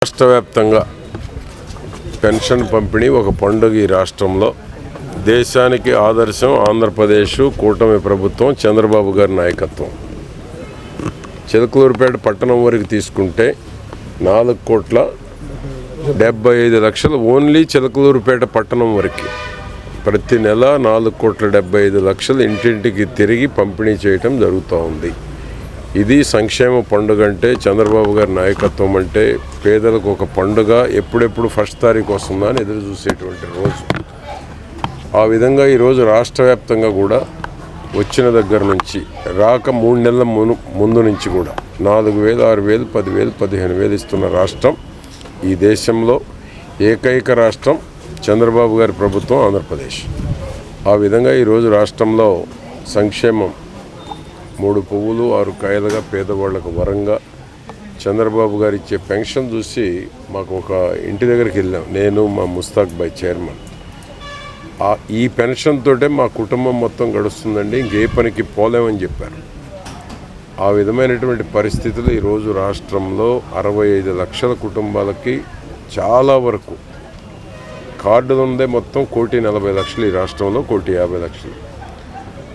రాష్ట్ర వ్యాప్తంగా పెన్షన్ పంపిణీ ఒక పండుగ. ఈ రాష్ట్రంలో దేశానికి ఆదర్శం ఆంధ్రప్రదేశ్ కూటమి ప్రభుత్వం, చంద్రబాబు గారి నాయకత్వం. చిలకలూరిపేట పట్టణం వరకు తీసుకుంటే 4,75,00,000 ఓన్లీ చిలకలూరిపేట పట్టణం వరకు ప్రతి నెల 4,75,00,000 ఇంటింటికి తిరిగి పంపిణీ చేయటం జరుగుతూ ఉంది. ఇది సంక్షేమ పండుగ అంటే, చంద్రబాబు గారి నాయకత్వం అంటే పేదలకు ఒక పండుగ. ఎప్పుడెప్పుడు 1వ తారీఖు వస్తుందా అని ఎదురు చూసేటువంటి రోజు. ఆ విధంగా ఈరోజు రాష్ట్ర వ్యాప్తంగా కూడా వచ్చిన దగ్గర నుంచి రాక 3 నెలల ముందు నుంచి కూడా 4,000, 6,000, 10,000, 15,000 ఇస్తున్న రాష్ట్రం ఈ దేశంలో ఏకైక రాష్ట్రం చంద్రబాబు గారి ప్రభుత్వం ఆంధ్రప్రదేశ్. ఆ విధంగా ఈరోజు రాష్ట్రంలో సంక్షేమం 3 పువ్వులు 6 కాయలుగా పేదవాళ్లకు వరంగా చంద్రబాబు గారు ఇచ్చే పెన్షన్ చూసి మాకు ఒక ఇంటి దగ్గరికి వెళ్ళాం, నేను మా ముస్తాక్ భాయ్ చైర్మన్. ఈ పెన్షన్ తోటే మా కుటుంబం మొత్తం గడుస్తుందండి, ఇంకే పనికి పోలేమని చెప్పారు. ఆ విధమైనటువంటి పరిస్థితులు ఈరోజు రాష్ట్రంలో 65 లక్షల కుటుంబాలకి చాలా వరకు కార్డులు ఉందే మొత్తం 1,40,00,000 ఈ రాష్ట్రంలో 1,50,00,000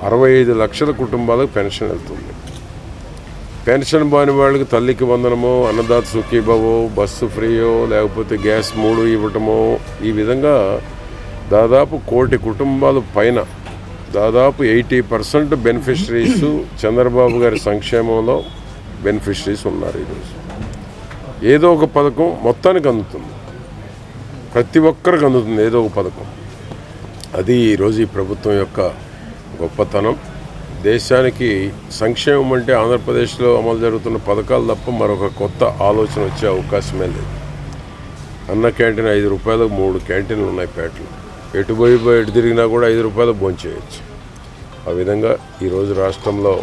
65 లక్షల కుటుంబాలకు పెన్షన్ వెళ్తుంది. పెన్షన్ బాని వాళ్ళకి తల్లికి వందనమో, అన్నదాత సుఖీభవో, బస్సు ఫ్రీయో, లేకపోతే గ్యాస్ 3 ఇవ్వటమో, ఈ విధంగా దాదాపు 1,00,00,000 కుటుంబాల పైన దాదాపు 80% బెనిఫిషరీస్ చంద్రబాబు గారి సంక్షేమంలో బెనిఫిషరీస్ ఉన్నారు. ఈరోజు ఏదో ఒక పథకం మొత్తానికి అందుతుంది, ప్రతి ఒక్కరికి అందుతుంది ఏదో ఒక పథకం. అది ఈరోజు ఈ ప్రభుత్వం యొక్క గొప్పతనం. దేశానికి సంక్షేమం అంటే ఆంధ్రప్రదేశ్లో అమలు జరుగుతున్న పథకాలు తప్ప మరొక కొత్త ఆలోచన వచ్చే అవకాశమే లేదు. అన్న క్యాంటీన్ 5 రూపాయలకు 3 క్యాంటీన్లు ఉన్నాయి పేటలో. ఎటు తిరిగినా కూడా 5 రూపాయలకు భోంచేయచ్చు. ఆ విధంగా ఈరోజు రాష్ట్రంలో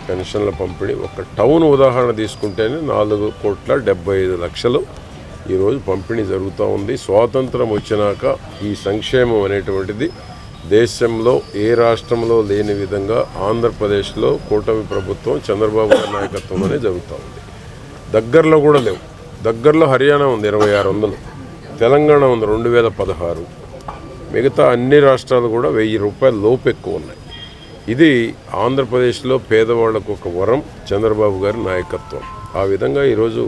పెన్షన్ల పంపిణీ ఒక టౌన్ ఉదాహరణ తీసుకుంటేనే 4,75,00,000 ఈరోజు పంపిణీ జరుగుతూ ఉంది. స్వాతంత్రం వచ్చినాక ఈ సంక్షేమం అనేటువంటిది దేశంలో ఏ రాష్ట్రంలో లేని విధంగా ఆంధ్రప్రదేశ్లో కూటమి ప్రభుత్వం చంద్రబాబు గారి నాయకత్వంలోనే జరుగుతూ ఉంది. దగ్గరలో కూడా లేవు. దగ్గరలో హర్యానా ఉంది 2,600, తెలంగాణ ఉంది 2,016, మిగతా అన్ని రాష్ట్రాలు కూడా 1,000 రూపాయల లోపు ఎక్కువ ఉన్నాయి. ఇది ఆంధ్రప్రదేశ్లో పేదవాళ్లకు ఒక వరం, చంద్రబాబు గారి నాయకత్వం. ఆ విధంగా ఈరోజు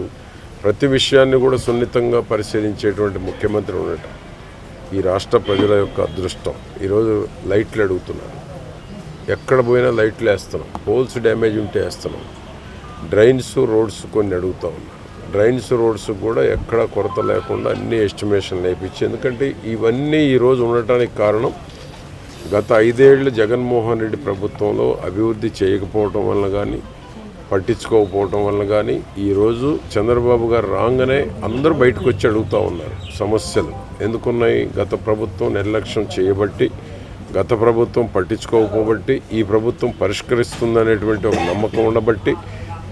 ప్రతి విషయాన్ని కూడా సున్నితంగా పరిశీలించేటువంటి ముఖ్యమంత్రి ఉండటం ఈ రాష్ట్ర ప్రజల యొక్క అదృష్టం. ఈరోజు లైట్లు అడుగుతున్నారు, ఎక్కడ పోయినా లైట్లు వేస్తున్నాం, పోల్స్ డ్యామేజ్ ఉంటే వేస్తున్నాం. డ్రైన్స్, రోడ్స్ కొన్ని అడుగుతూ ఉన్నారు. డ్రైన్స్, రోడ్స్ కూడా ఎక్కడ కొరత లేకుండా అన్ని ఎస్టిమేషన్ వేయించి, ఎందుకంటే ఇవన్నీ ఈరోజు ఉండటానికి కారణం గత 5 ఏళ్ళు జగన్మోహన్ రెడ్డి ప్రభుత్వంలో అభివృద్ధి చేయకపోవటం వల్ల కానీ, పట్టించుకోకపోవటం వల్ల కానీ, ఈరోజు చంద్రబాబు గారు రాగానే అందరూ బయటకు వచ్చి అడుగుతూ ఉన్నారు. సమస్యలు ఎందుకున్నాయి? గత ప్రభుత్వం నిర్లక్ష్యం చేయబట్టి, గత ప్రభుత్వం పట్టించుకోకపోబట్టి, ఈ ప్రభుత్వం పరిష్కరిస్తుందనేటువంటి ఒక నమ్మకం ఉండబట్టి,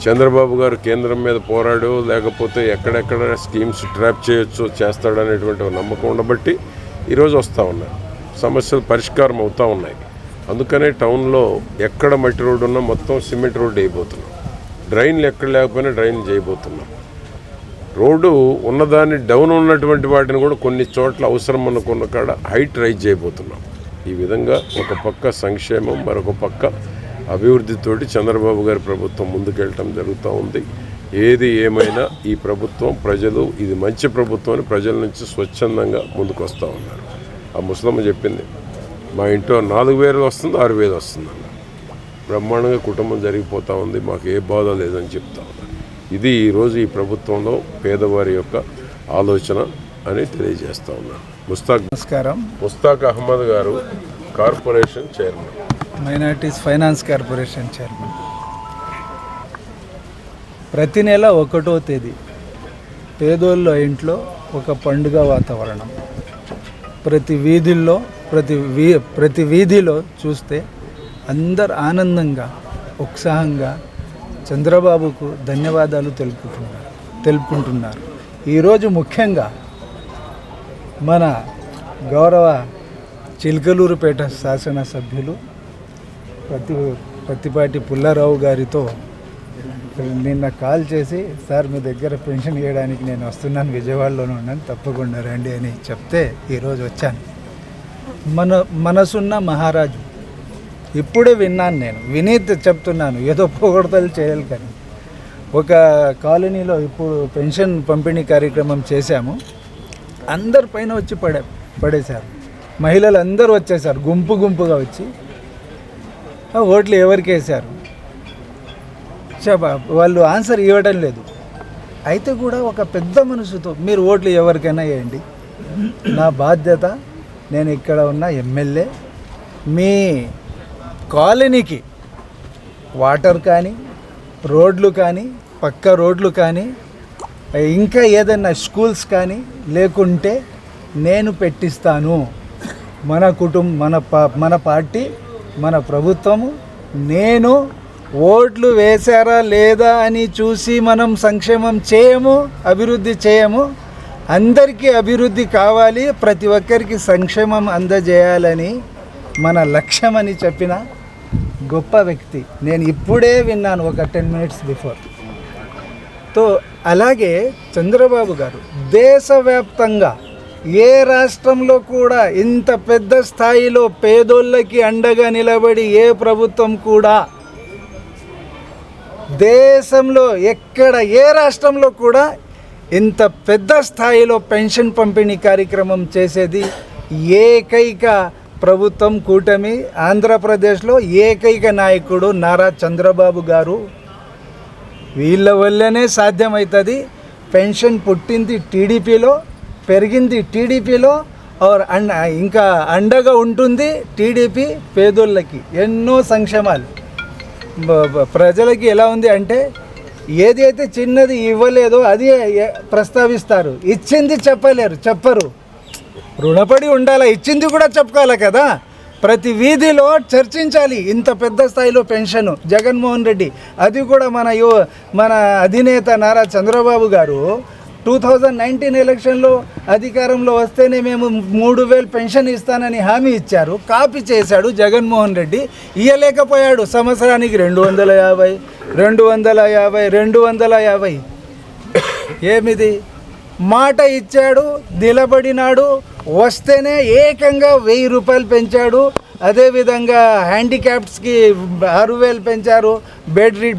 చంద్రబాబు గారు కేంద్రం మీద పోరాడో, లేకపోతే ఎక్కడెక్కడ స్కీమ్స్ ట్రాప్ చేయొచ్చో చేస్తాడనేటువంటి ఒక నమ్మకం ఉండబట్టి ఈరోజు వస్తూ ఉన్నారు, సమస్యలు పరిష్కారం అవుతూ ఉన్నాయి. అందుకనే టౌన్లో ఎక్కడ మట్టి రోడ్డు ఉన్నా మొత్తం సిమెంట్ రోడ్డు వేయబోతున్నాం. డ్రైన్లు ఎక్కడ లేకపోయినా డ్రైన్ చేయబోతున్నాం. రోడ్డు ఉన్నదాన్ని డౌన్ ఉన్నటువంటి వాటిని కూడా కొన్ని చోట్ల అవసరం అనుకున్న కాడ హైట్ రైజ్ చేయబోతున్నాం. ఈ విధంగా ఒక పక్క సంక్షేమం, మరొక పక్క అభివృద్ధితోటి చంద్రబాబు గారి ప్రభుత్వం ముందుకెళ్ళటం జరుగుతూ ఉంది. ఏది ఏమైనా ఈ ప్రభుత్వం ప్రజలు ఇది మంచి ప్రభుత్వం అని ప్రజల నుంచి స్వచ్ఛందంగా ముందుకు వస్తూ ఉన్నారు. ఆ ముసలమ్మ చెప్పింది, మా ఇంట్లో 4,000 వస్తుంది, 6,000 వస్తుంది అన్న. బ్రహ్మాండంగా కుటుంబం జరిగిపోతూ ఉంది, మాకు ఏ బాధ లేదని చెప్తా ఉన్నారు. ఇది ఈరోజు ఈ ప్రభుత్వంలో పేదవారి యొక్క ఆలోచన అని తెలియజేస్తూ ఉన్నారు. నమస్కారం. ముస్తాక్ అహ్మద్ గారు corporation chairman, minorities finance corporation chairman. ప్రతి నెల 1వ తేదీ పేదోళ్ళ ఇంట్లో ఒక పండుగ వాతావరణం. ప్రతి వీధిలో చూస్తే అందరు ఆనందంగా, ఉత్సాహంగా చంద్రబాబుకు ధన్యవాదాలు తెలుపుకుంటున్నారు. ఈరోజు ముఖ్యంగా మన గౌరవ చిలకలూరుపేట శాసనసభ్యులు ప్రత్తిపాటి పుల్లారావు గారితో నిన్న కాల్ చేసి సార్ మీ దగ్గర పెన్షన్ ఇవ్వడానికి నేను వస్తున్నాను, విజయవాడలోనే ఉన్నాను, తప్పకుండా రండి అని చెప్తే ఈరోజు వచ్చాను. మనసున్న మహారాజు ఇప్పుడే విన్నాను, నేను వినీత్ చెప్తున్నాను, ఏదో పొగడతలు చేయాలి కానీ. ఒక కాలనీలో ఇప్పుడు పెన్షన్ పంపిణీ కార్యక్రమం చేశాము. అందరి పైన వచ్చి పడేశారు. మహిళలు అందరూ వచ్చేసారు గుంపుగా వచ్చి. ఓట్లు ఎవరికి వేశారు వాళ్ళు ఆన్సర్ ఇవ్వడం లేదు. అయితే కూడా ఒక పెద్ద మనసుతో మీరు ఓట్లు ఎవరికైనా వేయండి, నా బాధ్యత, నేను ఇక్కడ ఉన్న ఎమ్మెల్యే, మీ కాలనీకి వాటర్ కానీ, రోడ్లు కానీ, పక్క రోడ్లు కానీ, ఇంకా ఏదైనా స్కూల్స్ కానీ లేకుంటే నేను పెట్టిస్తాను. మన పార్టీ, మన ప్రభుత్వము, నేను ఓట్లు వేశారా లేదా అని చూసి మనం సంక్షేమం చేయము, అభివృద్ధి చేయము. అందరికీ అభివృద్ధి కావాలి, ప్రతి ఒక్కరికి సంక్షేమం అందజేయాలని మన లక్ష్యం అని చెప్పిన గొప్ప వ్యక్తి. నేను ఇప్పుడే విన్నాను ఒక 10 minutes బిఫోర్. తో అలాగే చంద్రబాబు గారు దేశవ్యాప్తంగా ఏ రాష్ట్రంలో కూడా ఇంత పెద్ద స్థాయిలో పేదోళ్ళకి అండగా నిలబడి ఏ ప్రభుత్వం కూడా దేశంలో ఎక్కడ ఏ రాష్ట్రంలో కూడా ఇంత పెద్ద స్థాయిలో పెన్షన్ పంపిణీ కార్యక్రమం చేసేది ఏకైక ప్రభుత్వం, కూటమి, ఆంధ్రప్రదేశ్లో ఏకైక నాయకుడు నారా చంద్రబాబు గారు. వీళ్ళ వల్లనే సాధ్యమవుతుంది. పెన్షన్ పుట్టింది టీడీపీలో, పెరిగింది టీడీపీలో, ఇంకా అండగా ఉంటుంది టీడీపీ పేదోళ్ళకి. ఎన్నో సంక్షేమాలు ప్రజలకి ఎలా ఉంది అంటే ఏదైతే చిన్నది ఇవ్వలేదో అది ప్రస్తావిస్తారు, ఇచ్చింది చెప్పరు. రుణపడి ఉండాలా, ఇచ్చింది కూడా చెప్పుకోవాలి కదా. ప్రతి వీధిలో చర్చించాలి. ఇంత పెద్ద స్థాయిలో పెన్షన్ జగన్మోహన్ రెడ్డి, అది కూడా మన అధినేత నారా చంద్రబాబు గారు 2019 ఎలక్షన్లో అధికారంలో వస్తేనే మేము 3,000 పెన్షన్ ఇస్తానని హామీ ఇచ్చారు. కాపీ చేశాడు జగన్మోహన్ రెడ్డి, ఇయ్యలేకపోయాడు. సంవత్సరానికి 250 ఏమిది మాట ఇచ్చాడు, నిలబడినాడు. వస్తేనే ఏకంగా 1,000 రూపాయలు పెంచాడు. అదేవిధంగా హ్యాండిక్యాప్స్కి 6,000 పెంచారు.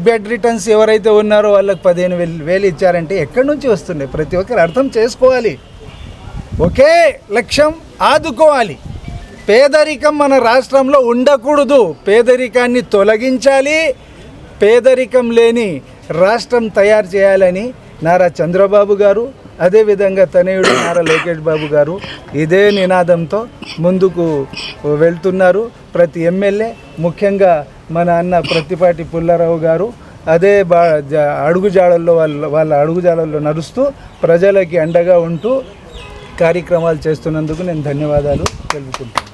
బెడ్ రిటర్న్స్ ఎవరైతే ఉన్నారో వాళ్ళకి 15,000 ఇచ్చారంటే ఎక్కడి నుంచి వస్తున్నాయి? ప్రతి ఒక్కరు అర్థం చేసుకోవాలి. ఒకే లక్ష్యం, ఆదుకోవాలి. పేదరికం మన రాష్ట్రంలో ఉండకూడదు. పేదరికాన్ని తొలగించాలి. పేదరికం లేని రాష్ట్రం తయారు చేయాలని నారా చంద్రబాబు గారు, అదేవిధంగా తనయుడు నారా లోకేష్ బాబు గారు ఇదే నినాదంతో ముందుకు వెళ్తున్నారు. ప్రతి ఎమ్మెల్యే, ముఖ్యంగా మన అన్న ప్రత్తిపాటి పుల్లారావు గారు అదే అడుగుజాడల్లో వాళ్ళ అడుగుజాడల్లో నడుస్తూ ప్రజలకి అండగా ఉంటూ కార్యక్రమాలు చేస్తున్నందుకు నేను ధన్యవాదాలు తెలుపుకుంటున్నాను.